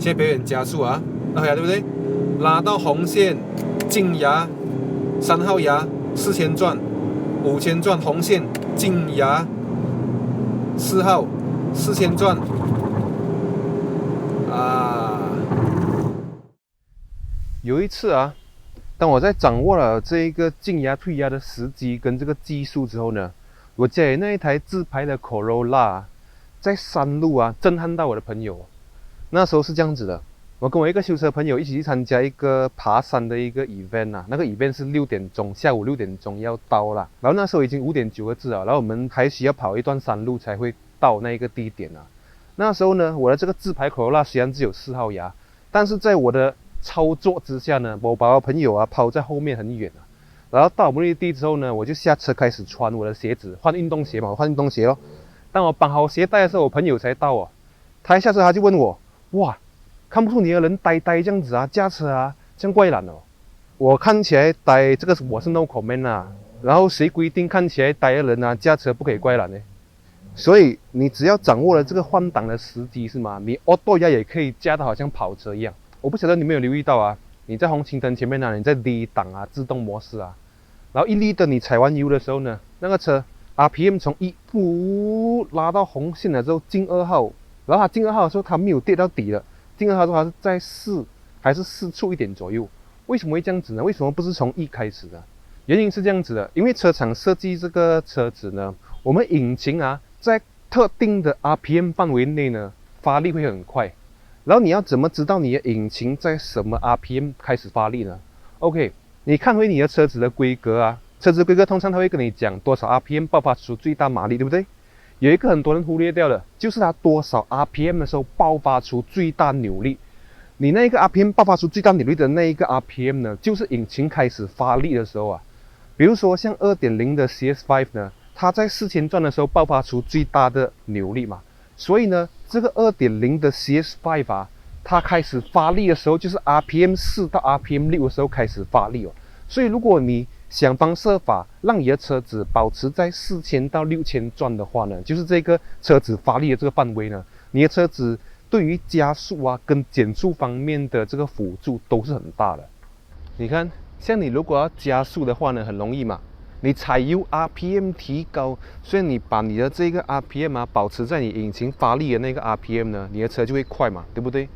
现在表演加速啊，OK 对不对？拉到红线，进牙，3号牙4000转，5000转红线进牙，4号4000转啊。有一次啊，当我在掌握了这一个进牙退牙的时机跟这个技术之后呢，我家里那一台自排的 Corolla 在山路啊震撼到我的朋友。那时候是这样子的，我跟我一个修车朋友一起去参加一个爬山的一个 event 啊，那个 event 是6点钟，下午6点钟要到啦。然后那时候已经5.9个字了，然后我们还需要跑一段山路才会到那个地点啊。那时候呢，我的这个自排 Corolla 虽然只有4号牙，但是在我的操作之下呢，我把我朋友啊抛在后面很远啊。然后到目的地之后呢，我就下车开始穿我的鞋子，换运动鞋嘛，我换运动鞋咯。当我绑好鞋带的时候，我朋友才到哦。他一下车他就问我。哇，看不出你的人呆这样子啊，驾车啊，这样怪懒哦。我看起来呆，这个我是 no comment 啊。然后谁规定看起来呆的人啊，驾车不可以怪懒呢？所以你只要掌握了这个换挡的时机是吗？你 auto 压也可以驾得好像跑车一样。我不晓得你没有留意到啊，你在红青灯前面呢，你在 D 档啊，自动模式啊，然后一绿灯你踩完油的时候呢，那个车 RPM 从1拉到红线了之后进2号。然后它进2号的时候，它没有跌到底了。进2号的时候，它是在4还是4处一点左右。为什么会这样子呢？为什么不是从1开始的？原因是这样子的，因为车厂设计这个车子呢，我们引擎啊，在特定的 RPM 范围内呢，发力会很快。然后你要怎么知道你的引擎在什么 RPM 开始发力呢 ？OK， 你看回你的车子的规格啊，车子规格通常它会跟你讲多少 RPM 爆发出最大马力，对不对？有一个很多人忽略掉的，就是它多少 RPM 的时候爆发出最大扭力。你那个 RPM 爆发出最大扭力的那一个 RPM 呢，就是引擎开始发力的时候啊。比如说像 2.0 的 CS5 呢，它在4000转的时候爆发出最大的扭力嘛。所以呢，这个 2.0 的 CS5 啊，它开始发力的时候，就是 RPM 4到 RPM 6的时候开始发力哦。所以如果你想方设法让你的车子保持在4000到6000转的话呢，就是这个车子发力的这个范围呢，你的车子对于加速啊跟减速方面的这个辅助都是很大的。你看，像你如果要加速的话呢，很容易嘛，你踩油 RPM 提高，所以你把你的这个 RPM 啊保持在你引擎发力的那个 RPM 呢，你的车就会快嘛，对不对？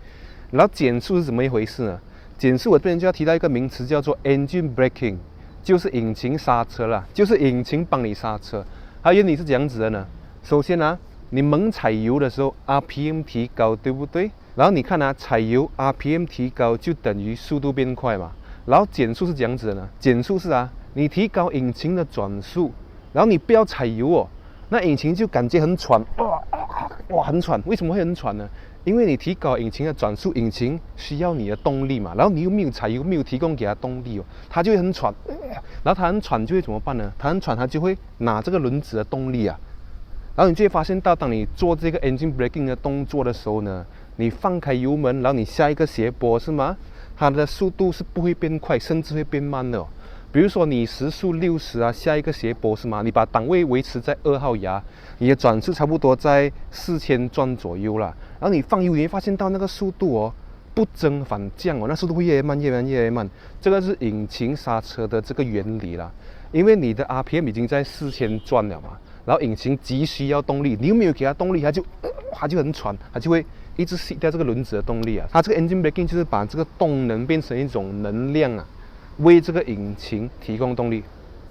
然后减速是怎么一回事呢？减速我这边就要提到一个名词叫做 engine braking。就是引擎刹车啦，就是引擎帮你刹车。它原理是怎样子的呢？首先啊，你猛踩油的时候 ，RPM 提高，对不对？然后你看啊，踩油 RPM 提高就等于速度变快嘛。然后减速是怎样子的呢？减速是啊，你提高引擎的转速，然后你不要踩油哦，那引擎就感觉很喘，哇，很喘。为什么会很喘呢？因为你提高引擎的转速，引擎需要你的动力嘛，然后你又没有踩油，没有提供给它动力哦，它就会很喘，然后它很喘就会怎么办呢？它很喘，它就会拿这个轮子的动力啊，然后你就会发现到，当你做这个 engine braking 的动作的时候呢，你放开油门，然后你下一个斜坡是吗？它的速度是不会变快，甚至会变慢的哦。比如说你时速60啊，下一个斜坡是吗？你把档位维持在2号牙，你的转速差不多在4000转左右啦。然后你放油，你会发现到那个速度哦，不增反降哦，那速度会越来越慢，越来越慢。这个是引擎刹车的这个原理啦。因为你的 RPM 已经在4000转了嘛，然后引擎急需要动力，你又没有给它动力，它就很喘，它就会一直吸掉这个轮子的动力啊。它这个 engine braking 就是把这个动能变成一种能量啊。为这个引擎提供动力。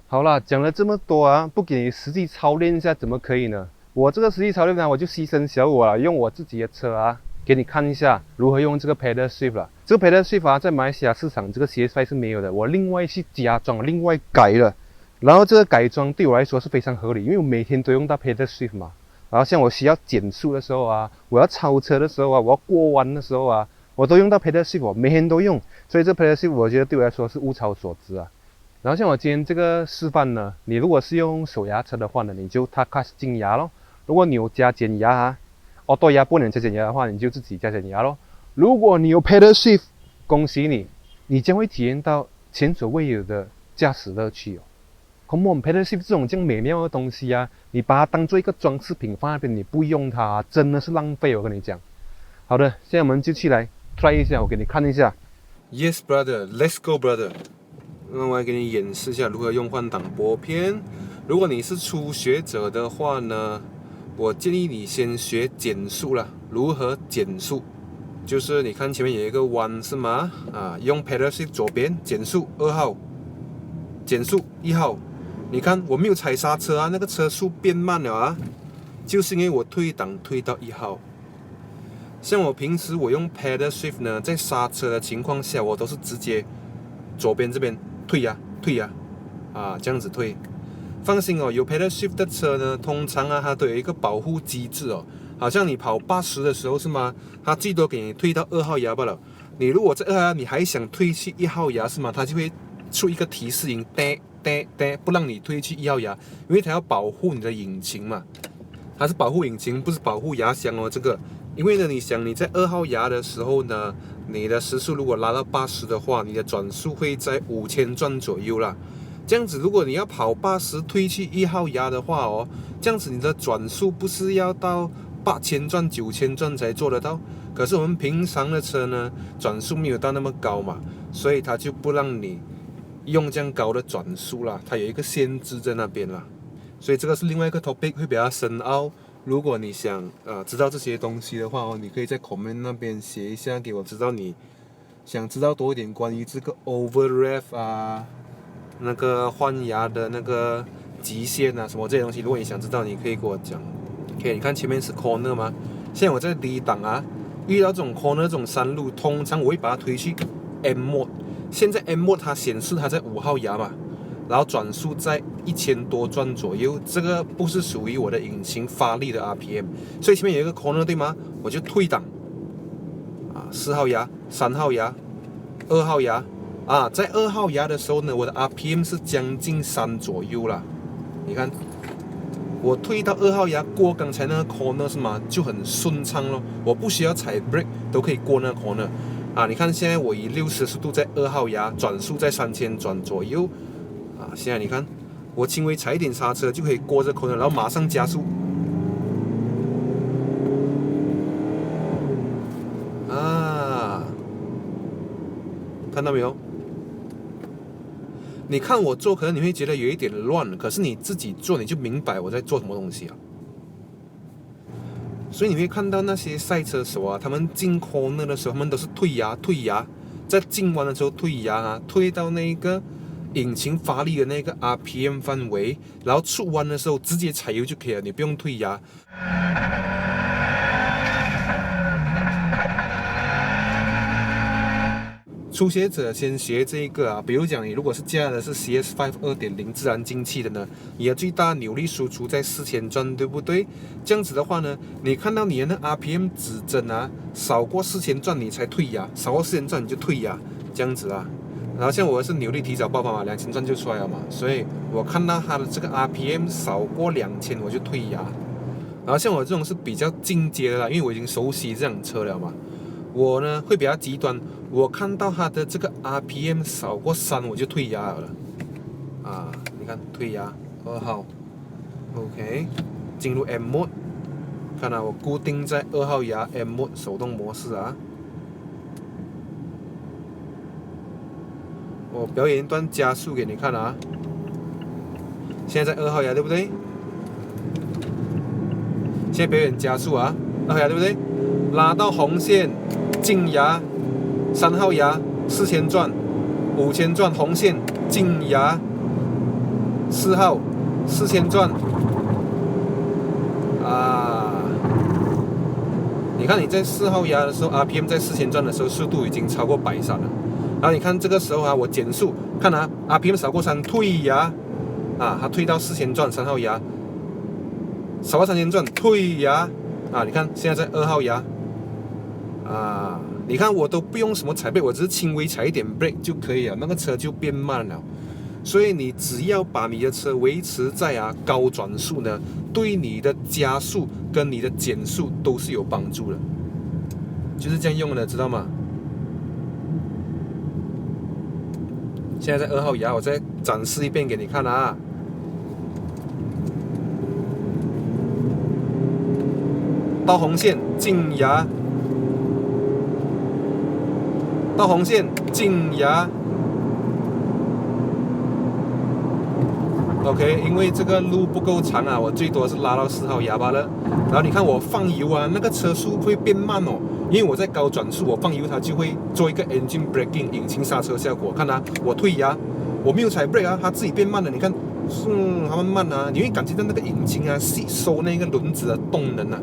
好啦，讲了这么多啊，不给你实际操练一下怎么可以呢？我这个实际操练呢，我就牺牲小我了，用我自己的车啊，给你看一下如何用这个 pedal shift 啦。这个 pedal shift 啊，在马来西亚市场这个 CS5 是没有的，我另外去加装，另外改了。然后这个改装对我来说是非常合理，因为我每天都用到 pedal shift 嘛。然后像我需要减速的时候啊，我要超车的时候啊，我要过弯的时候啊，我都用到 pedal shift， 我每天都用，所以这 pedal shift 我觉得对我来说是物超所值啊。然后像我今天这个示范呢，你如果是用手压车的话呢，你就 Takas 进牙咯。如果你有加减压啊，auto 压不能加减压的话，你就自己加减压咯。如果你有 pedal shift， 恭喜你，你将会体验到前所未有的驾驶乐趣哦。Come on， pedal shift 这种这样美妙的东西啊，你把它当做一个装饰品放在那边，你不用它，真的是浪费。我跟你讲。好的，现在我们就去来 try 一下，我给你看一下。Yes, brother. Let's go, brother. 那我来给你演示一下如何用换挡拨片。如果你是初学者的话呢，我建议你先学减速了。如何减速？就是你看前面有一个弯是吗？用 pedal shift 左边减速2号，减速1号。你看我没有踩刹车啊，那个车速变慢了啊，就是因为我退档退到1号。像我平时我用 pedal shift 呢，在刹车的情况下，我都是直接左边这边退呀退呀，这样子退。放心哦，有 pedal shift 的车呢，通常它都有一个保护机制哦。好像你跑80的时候是吗？它最多给你退到2号牙罢了。你如果在2号牙你还想退去1号牙是吗？它就会出一个提示音，不让你退去1号牙，因为它要保护你的引擎嘛。它是保护引擎，不是保护牙箱哦。这个，因为呢，你想你在2号牙的时候呢，你的时速如果拉到80的话，你的转速会在5000转左右啦。这样子，如果你要跑80推去1号牙的话哦，这样子你的转速不是要到8000转、9000转才做得到？可是我们平常的车呢，转速没有到那么高嘛，所以它就不让你用这样高的转速啦，它有一个限制在那边啦。所以这个是另外一个 topic 会比较深奥。如果你想知道这些东西的话哦，你可以在 comment 那边写一下给我知道，你想知道多一点关于这个 over rev 那个换牙的那个极限什么这些东西，如果你想知道，你可以跟我讲。OK， 你看前面是 corner 吗？现在我在低档遇到这种 corner 这种山路，通常我会把它推去 M mode。现在 M mode 它显示它在5号牙嘛，然后转速在1000多转左右，这个不是属于我的引擎发力的 RPM， 所以前面有一个 corner 对吗？我就退档4号牙、3号牙、2号牙在2号牙的时候呢，我的 RPM 是将近3左右啦。你看，我退到2号牙过刚才那个 corner 是吗？就很顺畅咯，我不需要踩 brake 都可以过那个 corner。你看现在我以60速度在2号牙，转速在3000转左右。现在你看，我轻微踩一点刹车就可以过这 corner， 然后马上加速。看到没有？你看我做，可能你会觉得有一点乱，可是你自己做，你就明白我在做什么东西啊。所以你会看到那些赛车手他们进 corner 的时候，他们都是退牙，在进弯的时候退牙退到那个引擎发力的那个 RPM 范围，然后出弯的时候直接踩油就可以了，你不用退牙。初学者先学这一个比如讲你如果是加的是 CS5 2.0 自然进气的呢，你的最大扭力输出在4000转，对不对？这样子的话呢，你看到你的那 RPM 指针少过4000转你才退牙，少过4000转你就退牙，这样子然后像我是扭力提早爆发嘛，2000转就出来了嘛，所以我看到它的这个 RPM 少过2000我就退牙。然后像我这种是比较进阶的啦，因为我已经熟悉这辆车了嘛。我呢会比较极端，我看到它的这个 RPM 少过3我就退牙了你看退牙2号 ，OK， 进入 M mode， 看我固定在2号牙 M mode 手动模式我表演一段加速给你看现在在2号牙对不对？现在表演加速2号牙对不对？拉到红线。进牙3号牙4000转5000转红线进牙4号4000转你看你在4号牙的时候 RPM 在4000转的时候速度已经超过130了，然后你看这个时候我减速，看RPM 少过3退牙它退到4000转3号牙，少过3000转退牙你看现在在2号牙你看我都不用什么踩 brake， 我只是轻微踩一点 brake 就可以了，那个车就变慢了。所以你只要把你的车维持在高转速呢，对你的加速跟你的减速都是有帮助的，就是这样用的，知道吗？现在在2号牙，我再展示一遍给你看到红线进牙到红线进牙。OK， 因为这个路不够长啊，我最多是拉到4号牙罢了。然后你看我放油啊，那个车速会变慢哦，因为我在高转速，我放油它就会做一个 engine braking 引擎刹车效果。看啊，我退牙，我没有踩 brake 啊，它自己变慢了。你看，它慢慢啊，你会感觉到那个引擎啊吸收那个轮子的动能啊。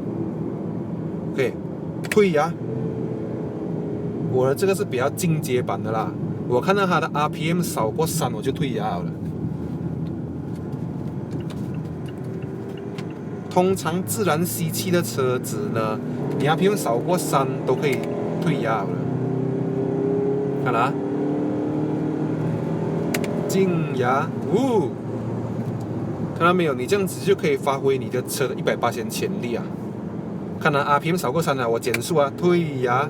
OK， 退牙，我的这个是比较进阶版的啦。我看到它的 RPM 少过3，我就退牙了。通常自然吸气的车子呢，你 RPM 少过3都可以退压了。看啊，进牙，看到没有？你这样子就可以发挥你的车的180%潜力啊！看啊 ，RPM 少过3啊，我减速啊，退牙，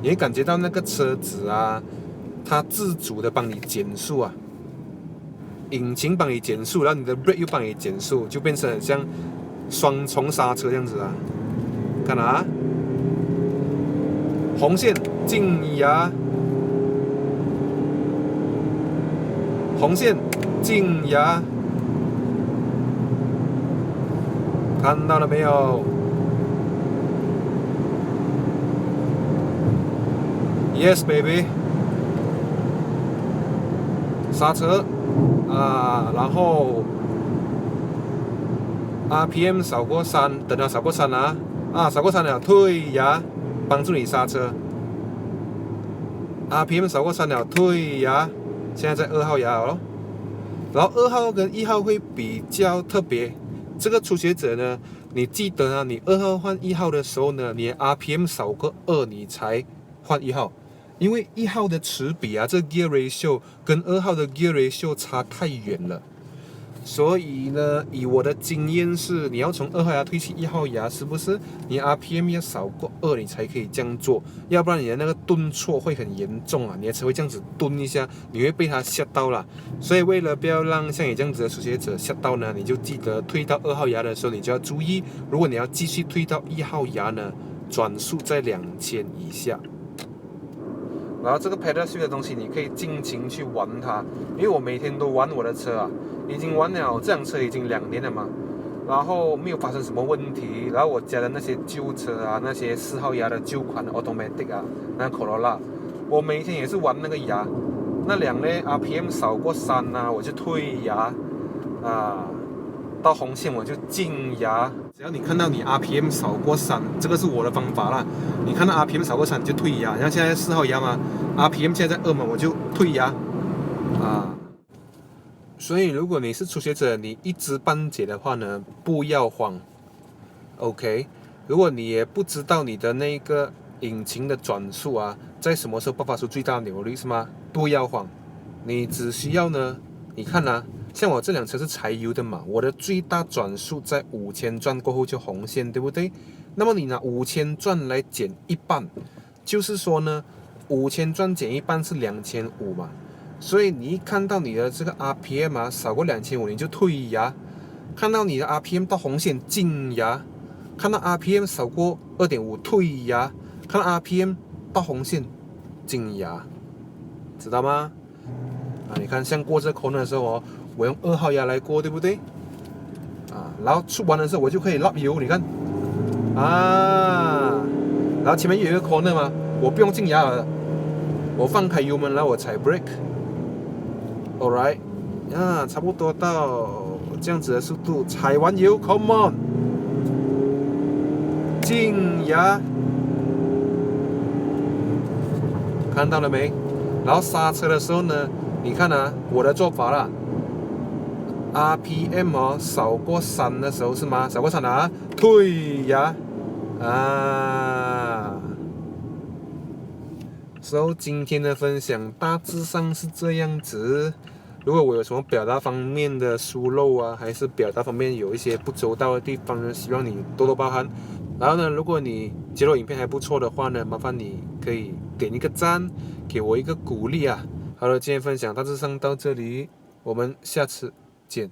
你会感觉到那个车子啊，它自主的帮你减速啊。引擎帮你减速，然后你的 brake 又帮你减速，就变成很像双重刹车这样子啊！看啊，红线进牙，红线进牙，看到了没有 ？Yes baby， 刹车。然后 RPM 少过3，等它少过3啊，少过3了，退牙，帮助你刹车。RPM 少过3了，退牙，现在在2号牙了。然后2号跟1号会比较特别，这个初学者呢，你记得啊，你2号换1号的时候呢，你的 RPM 少过2，你才换1号。因为1号的齿比啊，这 gear ratio 跟2号的 gear ratio 差太远了，所以呢，以我的经验是，你要从2号牙推去1号牙，是不是？你 RPM 要少过2，你才可以这样做，要不然你的那个顿挫会很严重啊，你的车会这样子顿一下，你会被它吓到了。所以为了不要让像你这样子的初学者吓到呢，你就记得推到2号牙的时候，你就要注意，如果你要继续推到1号牙呢，转速在2000以下。然后这个 pedal shift 的东西，你可以尽情去玩它，因为我每天都玩我的车啊，已经玩了这辆车已经2年了嘛，然后没有发生什么问题。然后我家的那些旧车啊，那些4号牙的旧款的 automatic 啊，那 Corolla， 我每天也是玩那个牙，那辆呢 RPM 少过3啊，我就退牙啊，到红线我就进牙。只要你看到你 RPM 少过3，这个是我的方法啦。你看到 RPM 少过3，你就退牙。像现在4号牙嘛 ，RPM 现在在2嘛，我就退牙啊。所以如果你是初学者，你一知半解的话呢，不要慌。OK， 如果你也不知道你的那个引擎的转速啊，在什么时候爆发出最大的扭力是吗？不要慌，你只需要呢，你看啊。像我这辆车是柴油的嘛，我的最大转速在5000转过后就红线，对不对？那么你拿5000转来减一半，就是说呢，5000转减一半是2500嘛。所以你一看到你的这个 RPM 啊少过2500，你就退牙；看到你的 RPM 到红线进牙；看到 RPM 少过2.5退牙；看到 RPM 到红线进牙，知道吗？你看像过这 corner 的时候哦。我用2号牙来过，对不对？然后出弯的时候我就可以拉油，你看，然后前面有一个 corner 嘛，我不用进牙了，我放开油门，然后我踩 brake，alright， 差不多到这样子的速度，踩完油 ，come on， 进牙，看到了没？然后刹车的时候呢，你看啊，我的做法啦。RPM 少过3的时候是吗？少过3啊，退牙So 今天的分享大致上是这样子。如果我有什么表达方面的疏漏啊，还是表达方面有一些不周到的地方呢，希望你多多包涵。然后呢，如果你觉得我影片还不错的话呢，麻烦你可以点一个赞，给我一个鼓励啊。好了，今天分享大致上到这里，我们下次见。